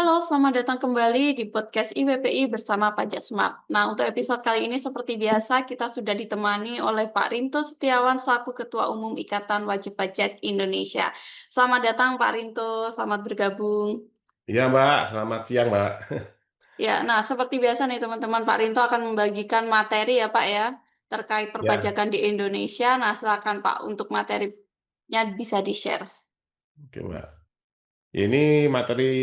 Halo, selamat datang kembali di podcast IWPI bersama Pajak Smart. Nah, untuk episode kali ini seperti biasa kita sudah ditemani oleh Pak Rinto Setiawan selaku Ketua Umum Ikatan Wajib Pajak Indonesia. Selamat datang Pak Rinto, selamat bergabung. Iya Mbak, selamat siang Mbak. Ya, nah seperti biasa nih teman-teman, Pak Rinto akan membagikan materi ya Pak ya, terkait Ya, perpajakan di Indonesia. Nah, silakan Pak untuk materinya bisa di-share. oke Mbak. Ini materi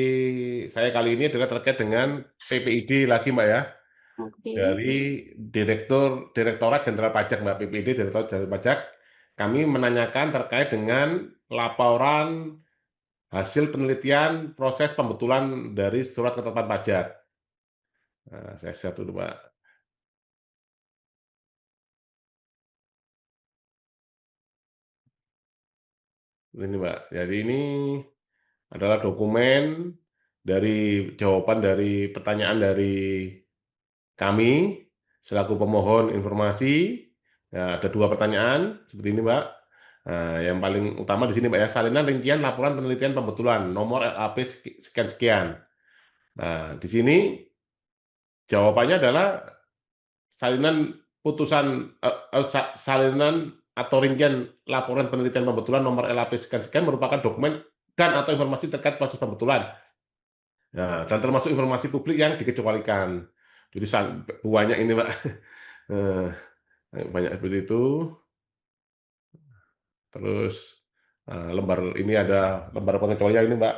saya kali ini adalah terkait dengan PPID lagi Mbak ya, Oke. dari Direktorat Jenderal Pajak Mbak, PPID Direktorat Jenderal Pajak. Kami menanyakan terkait dengan laporan hasil penelitian proses pembetulan dari surat ketetapan pajak. Nah, saya share dulu Mbak. Ini Mbak, jadi ini adalah dokumen dari jawaban dari pertanyaan dari kami selaku pemohon informasi. Nah, ada 2 pertanyaan seperti ini, Mbak. Nah, yang paling utama di sini, Mbak ya, salinan rincian laporan penelitian pembetulan nomor LAP sekian-sekian. Nah, di sini jawabannya adalah salinan putusan salinan atau rincian laporan penelitian pembetulan nomor LAP sekian-sekian merupakan dokumen dan atau informasi terkait proses pembetulan. Nah, dan termasuk informasi publik yang dikecualikan. Jadi banyak ini, Mbak. Banyak seperti itu. Terus, lembar ini ada lembar pengecualian ini, Mbak.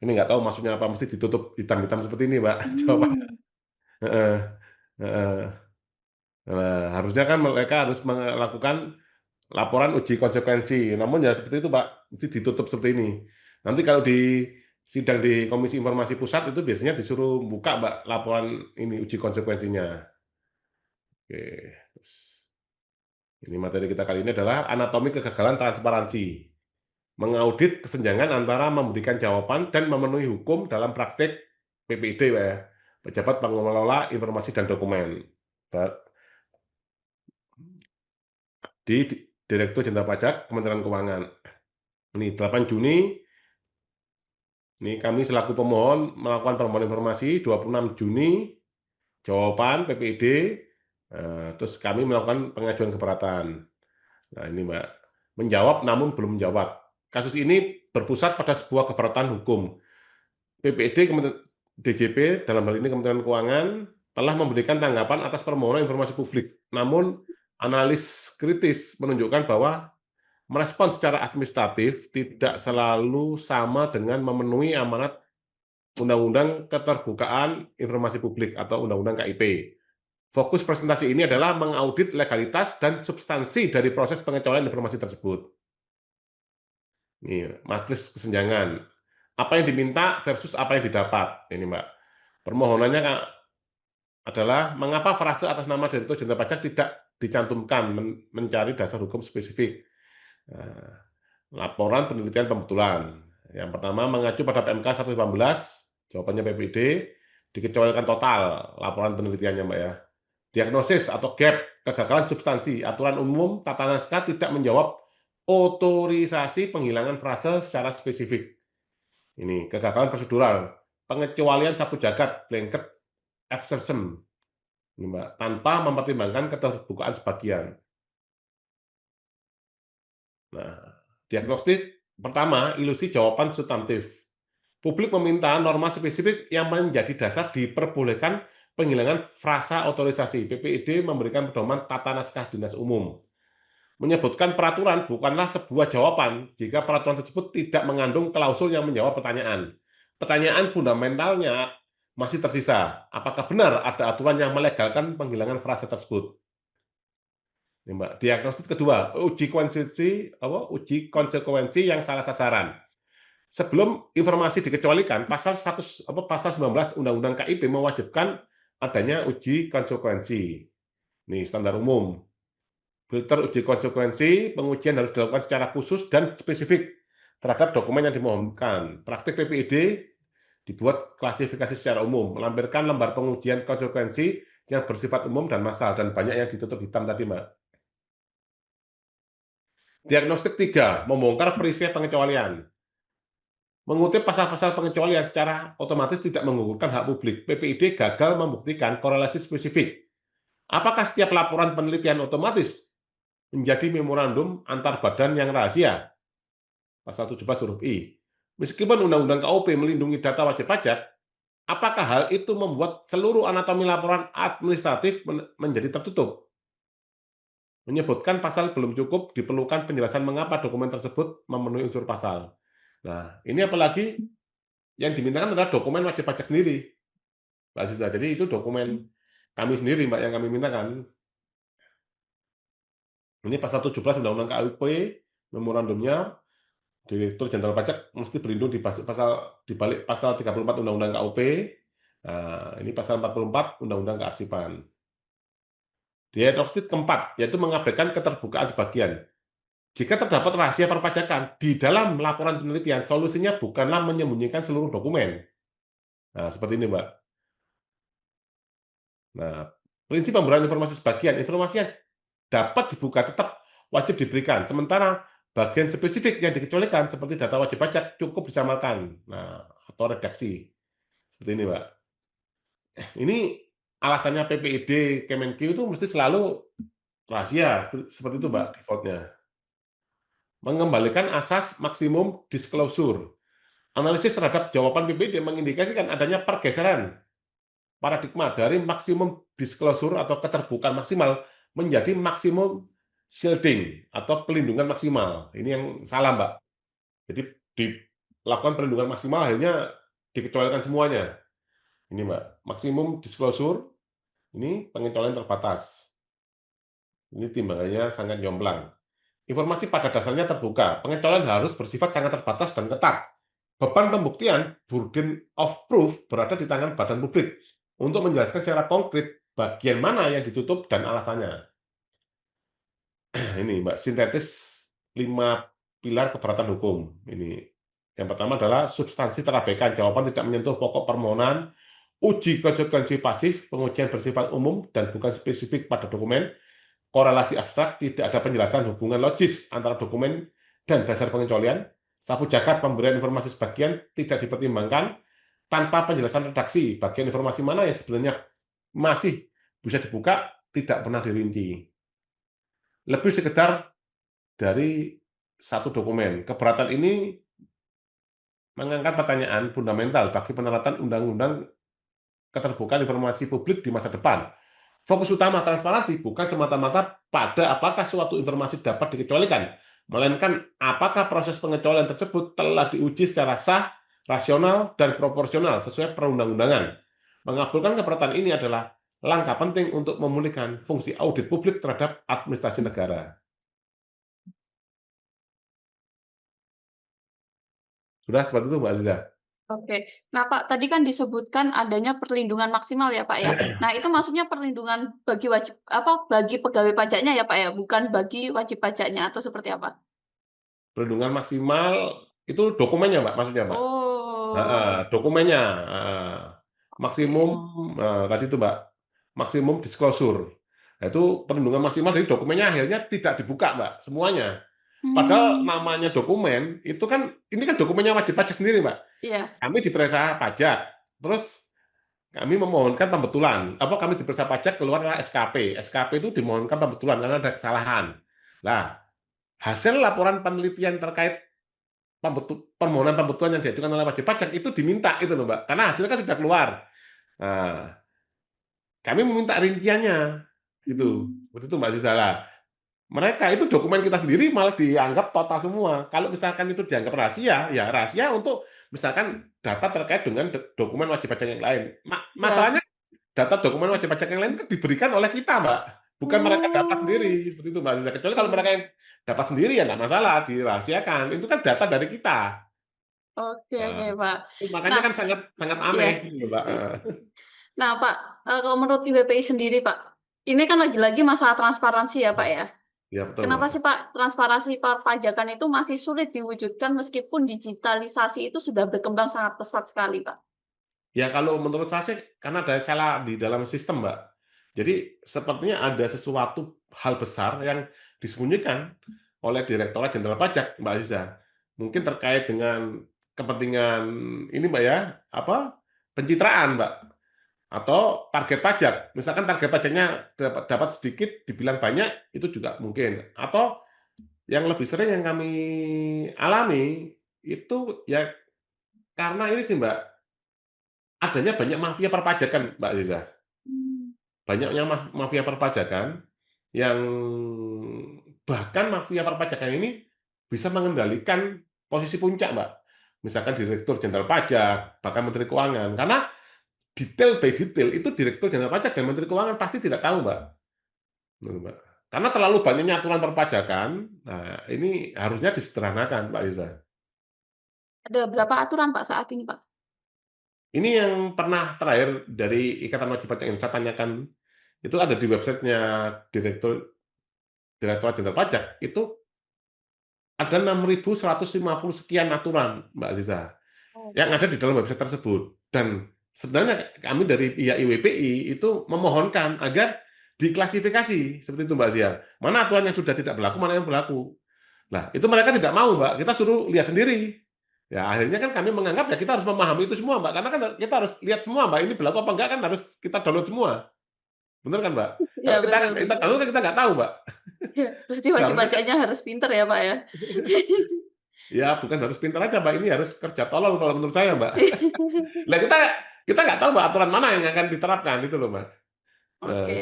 Ini nggak tahu maksudnya apa, mesti ditutup hitam-hitam seperti ini, Mbak, jawabannya. Hmm. Heeh heeh. Nah, harusnya kan mereka harus melakukan laporan uji konsekuensi, namun ya seperti itu, Mbak, mesti ditutup seperti ini. Nanti kalau di sidang di Komisi Informasi Pusat itu biasanya disuruh buka, Mbak, laporan ini uji konsekuensinya. Oke, terus ini materi kita kali ini adalah anatomi kegagalan transparansi. Mengaudit kesenjangan antara memberikan jawaban dan memenuhi hukum dalam praktik PPID, Pak ya, Pejabat Pengelola Informasi dan Dokumen, di Direktur Jenderal Pajak Kementerian Keuangan. Ini 8 Juni, ini kami selaku pemohon melakukan permohonan informasi, 26 Juni, jawaban PPID, terus kami melakukan pengajuan keberatan. Nah ini Mbak, menjawab namun belum menjawab. Kasus ini berpusat pada sebuah keberatan hukum. PPID DJP dalam hal ini Kementerian Keuangan telah memberikan tanggapan atas permohonan informasi publik. Namun analis kritis menunjukkan bahwa merespon secara administratif tidak selalu sama dengan memenuhi amanat Undang-Undang Keterbukaan Informasi Publik atau Undang-Undang KIP. Fokus presentasi ini adalah mengaudit legalitas dan substansi dari proses pengecualian informasi tersebut. Ini matriks kesenjangan. Apa yang diminta versus apa yang didapat. Ini Mbak. Permohonannya adalah mengapa frase atas nama Direktur Jenderal Pajak tidak dicantumkan mencari dasar hukum spesifik. Nah, laporan penelitian pembetulan. Yang pertama mengacu pada PMK 118, jawabannya PPID, dikecualikan total laporan penelitiannya Mbak ya. Diagnosis atau gap, kegagalan substansi, aturan umum tata naskah tidak menjawab otorisasi penghilangan frase secara spesifik. Ini kegagalan prosedural, pengecualian sapu jagat, blanket exception, ini Mbak, tanpa mempertimbangkan keterbukaan sebagian. Nah, diagnostik pertama, ilusi jawaban substantif. Publik meminta norma spesifik yang menjadi dasar diperbolehkan penghilangan frasa otorisasi. PPID memberikan pedoman tata naskah dinas umum. Menyebutkan peraturan bukanlah sebuah jawaban jika peraturan tersebut tidak mengandung klausul yang menjawab pertanyaan. Pertanyaan fundamentalnya masih tersisa. Apakah benar ada aturan yang melegalkan penghilangan frasa tersebut? Ini Mbak, diagnosis kedua, uji konsekuensi yang salah sasaran. Sebelum informasi dikecualikan, pasal 19 Undang-Undang KIP mewajibkan adanya uji konsekuensi. Ini standar umum. Filter uji konsekuensi, pengujian harus dilakukan secara khusus dan spesifik terhadap dokumen yang dimohonkan. Praktik PPID dibuat klasifikasi secara umum, melampirkan lembar pengujian konsekuensi yang bersifat umum dan massal, dan banyak yang ditutup hitam tadi, Mbak. Diagnostik 3, membongkar perisai pengecualian. Mengutip pasal-pasal pengecualian secara otomatis tidak menggugurkan hak publik. PPID gagal membuktikan korelasi spesifik. Apakah setiap laporan penelitian otomatis menjadi memorandum antar badan yang rahasia? Pasal 17 huruf I. Meskipun Undang-Undang KUP melindungi data wajib pajak, apakah hal itu membuat seluruh anatomi laporan administratif menjadi tertutup? Menyebutkan pasal belum cukup, diperlukan penjelasan mengapa dokumen tersebut memenuhi unsur pasal. Nah, ini apalagi yang dimintakan adalah dokumen wajib pajak sendiri, Mbak Aziza. Jadi itu dokumen kami sendiri, Mbak, yang kami mintakan. Ini pasal 17 Undang-Undang KUP, memorandumnya, Direktur Jenderal Pajak mesti berlindung di balik pasal 34 Undang-Undang KUP. Nah, ini pasal 44 Undang-Undang Kearsipan. Diagnostik keempat, yaitu mengabaikan keterbukaan sebagian. Jika terdapat rahasia perpajakan di dalam laporan penelitian, solusinya bukanlah menyembunyikan seluruh dokumen. Nah, seperti ini, Mbak. Nah, prinsip pemberian informasi sebagian, informasi yang dapat dibuka tetap wajib diberikan. Sementara bagian spesifik yang dikecualikan seperti data wajib pajak cukup disamarkan. Nah, atau redaksi. Seperti ini, Mbak. Ini alasannya PPID Kemenq itu mesti selalu rahasia, seperti itu, Mbak, defaultnya. Mengembalikan asas maksimum disclosure. Analisis terhadap jawaban PPID mengindikasikan adanya pergeseran paradigma dari maksimum disclosure atau keterbukaan maksimal menjadi maksimum shielding atau pelindungan maksimal. Ini yang salah, Mbak. Jadi dilakukan perlindungan maksimal akhirnya dikecualikan semuanya. Ini, Mbak, maksimum disclosure, ini pengecualian terbatas. Ini timbangannya sangat jomplang. Informasi pada dasarnya terbuka. Pengecualian harus bersifat sangat terbatas dan ketat. Beban pembuktian, burden of proof, berada di tangan badan publik untuk menjelaskan secara konkret bagian mana yang ditutup dan alasannya. Ini, Mbak, sintetis 5 pilar keberatan hukum. Ini yang pertama adalah substansi terabaikan, jawaban tidak menyentuh pokok permohonan, uji konsekuensi pasif, pengujian bersifat umum dan bukan spesifik pada dokumen, korelasi abstrak, tidak ada penjelasan hubungan logis antara dokumen dan dasar pengecualian, sapu jagat pemberian informasi sebagian tidak dipertimbangkan, tanpa penjelasan redaksi, bagian informasi mana yang sebenarnya masih bisa dibuka, tidak pernah dirinci. Lebih sekedar dari satu dokumen. Keberatan ini mengangkat pertanyaan fundamental bagi penerapan undang-undang keterbukaan informasi publik di masa depan. Fokus utama transparansi bukan semata-mata pada apakah suatu informasi dapat dikecualikan, melainkan apakah proses pengecualian tersebut telah diuji secara sah, rasional, dan proporsional sesuai perundang-undangan. Mengabulkan keberatan ini adalah langkah penting untuk memulihkan fungsi audit publik terhadap administrasi negara. Sudah seperti itu, Mbak Aziza. Oke. Nah, Pak, tadi kan disebutkan adanya perlindungan maksimal ya, Pak, ya. Nah, itu maksudnya perlindungan bagi pegawai pajaknya ya, Pak, ya, bukan bagi wajib pajaknya atau seperti apa? Perlindungan maksimal itu dokumennya, Mbak, maksudnya, Mbak? Heeh, Oh, dokumennya, heeh. Maksimum, oke. tadi itu, Mbak, maksimum disclosure. Nah, itu perlindungan maksimal dari dokumennya akhirnya tidak dibuka, Mbak, semuanya. Padahal Mmm, namanya dokumen, itu kan ini kan dokumennya wajib pajak sendiri, Mbak. iya. Kami diperiksa pajak, terus kami memohonkan pembetulan, kami diperiksa pajak keluarlah SKP. SKP itu dimohonkan pembetulan karena ada kesalahan. Nah, hasil laporan penelitian terkait permohonan pembetulan yang diajukan oleh wajib pajak itu diminta itu loh, Mbak, karena hasilnya kan sudah keluar. Nah, kami meminta rinciannya, gitu. Mmm, Seperti itu, Mbak Zizala. Mereka itu dokumen kita sendiri malah dianggap total semua. Kalau misalkan itu dianggap rahasia, ya rahasia untuk misalkan data terkait dengan dokumen wajib pajak yang lain. iya. Masalahnya data dokumen wajib pajak yang lain kan diberikan oleh kita, Mbak. Bukan mereka dapat Oh, sendiri, seperti itu, Mbak Aziza. Kecuali kalau iya. mereka yang dapat sendiri ya nggak masalah, dirahasiakan. Itu kan data dari kita. Oke Nah, oke, Pak. itu makanya Nah, kan sangat sangat aneh iya. gitu, Mbak. Nah, Pak, kalau menurut IBPI sendiri, Pak, ini kan lagi-lagi masalah transparansi ya, Pak, ya. Iya betul, Kenapa Mbak. sih, Pak, transparansi perpajakan itu masih sulit diwujudkan meskipun digitalisasi itu sudah berkembang sangat pesat sekali, Pak? Ya kalau menurut saya sih karena ada salah di dalam sistem, Mbak. Jadi sepertinya ada sesuatu hal besar yang disembunyikan oleh Direktorat Jenderal Pajak, Mbak Aziza. Mungkin terkait dengan kepentingan ini, Mbak, ya, apa, pencitraan, Mbak, atau target pajak. Misalkan target pajaknya dapat dapat sedikit dibilang banyak, itu juga mungkin. Atau yang lebih sering yang kami alami, itu ya karena ini sih, Mbak, adanya banyak mafia perpajakan, Mbak Ziza. Mmm. Banyaknya mafia perpajakan yang bahkan mafia perpajakan ini bisa mengendalikan posisi puncak, Mbak. Misalkan Direktur Jenderal Pajak, bahkan Menteri Keuangan. Karena detail by detail itu Direktur Jenderal Pajak dan Menteri Keuangan pasti tidak tahu, Mbak. Gitu, Mbak. Karena terlalu banyaknya aturan perpajakan, nah ini harusnya disederhanakan, Mbak Iza. Ada berapa aturan, Pak, saat ini, Pak? Ini yang pernah terakhir dari Ikatan Wajib Pajak yang saya tanyakan, itu ada di websitenya Direktorat Jenderal Pajak, itu ada 6.150 sekian aturan, Mbak Aziza, Oh, yang ada di dalam website tersebut. Dan sebenarnya kami dari pihak IWPI itu memohonkan agar diklasifikasi seperti itu, Mbak Azia. Mana aturan yang sudah tidak berlaku, mana yang berlaku. Nah, itu mereka tidak mau, Mbak. Kita suruh lihat sendiri. Ya, akhirnya kan kami menganggap ya kita harus memahami itu semua, Mbak. Karena kan kita harus lihat semua, Mbak. Ini berlaku apa enggak kan harus kita download semua. Benar kan, Mbak? iya, Kalau kita betul kita betul. download kan kita nggak tahu, Mbak. Iya, berarti wajib Seharusnya kan pajaknya harus pinter ya, Pak, ya? ya bukan harus pintar aja, Mbak. Ini harus kerja tolol kalau menurut saya, Mbak. Lah kita kita nggak tahu, Mbak, aturan mana yang akan diterapkan itu loh, Mbak. Nah, Oke.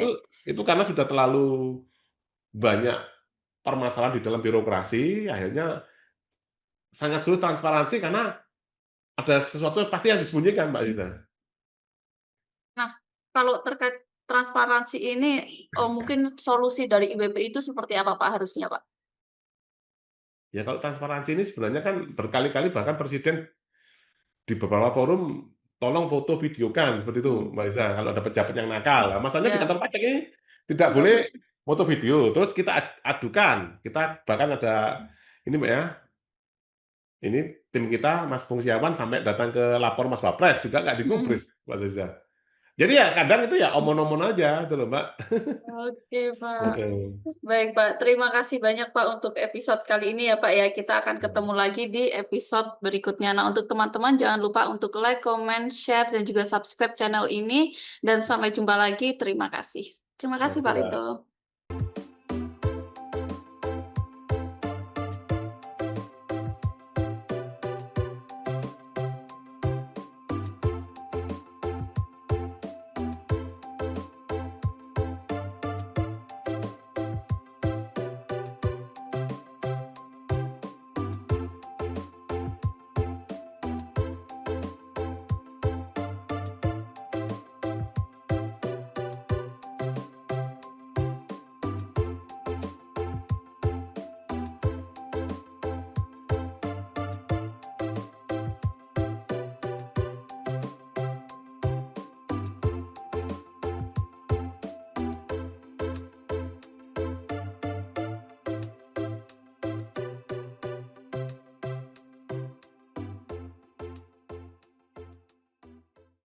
itu karena sudah terlalu banyak permasalahan di dalam birokrasi, akhirnya sangat sulit transparansi karena ada sesuatu yang pasti yang disembunyikan, Mbak Liza. Nah, kalau terkait transparansi ini, mungkin solusi dari IBP itu seperti apa, Pak, harusnya, Pak? Ya kalau transparansi ini sebenarnya kan berkali-kali bahkan presiden di beberapa forum tolong foto videokan seperti itu, Mhm. Mbak Liza, kalau ada pejabat yang nakal. Nah, masalahnya di Iya, kantor pajak ini tidak nggak boleh boleh. foto video, terus kita adukan. Kita bahkan ada ini, Mbak, ya, ini tim kita, Mas Fungsiawan sampai datang ke lapor Mas Wapres juga nggak Mhm. digubris, Mas Reza. Jadi ya kadang itu ya omong-omong aja gitu loh, Mbak. Oke, Pak. Heeh. Baik, Pak. Terima kasih banyak, Pak, untuk episode kali ini ya, Pak, ya. Kita akan ketemu Mhm. lagi di episode berikutnya. Nah, untuk teman-teman jangan lupa untuk like, comment, share, dan juga subscribe channel ini. Dan sampai jumpa lagi. Terima kasih. Terima kasih, Oke, Pak Mbak. Rito.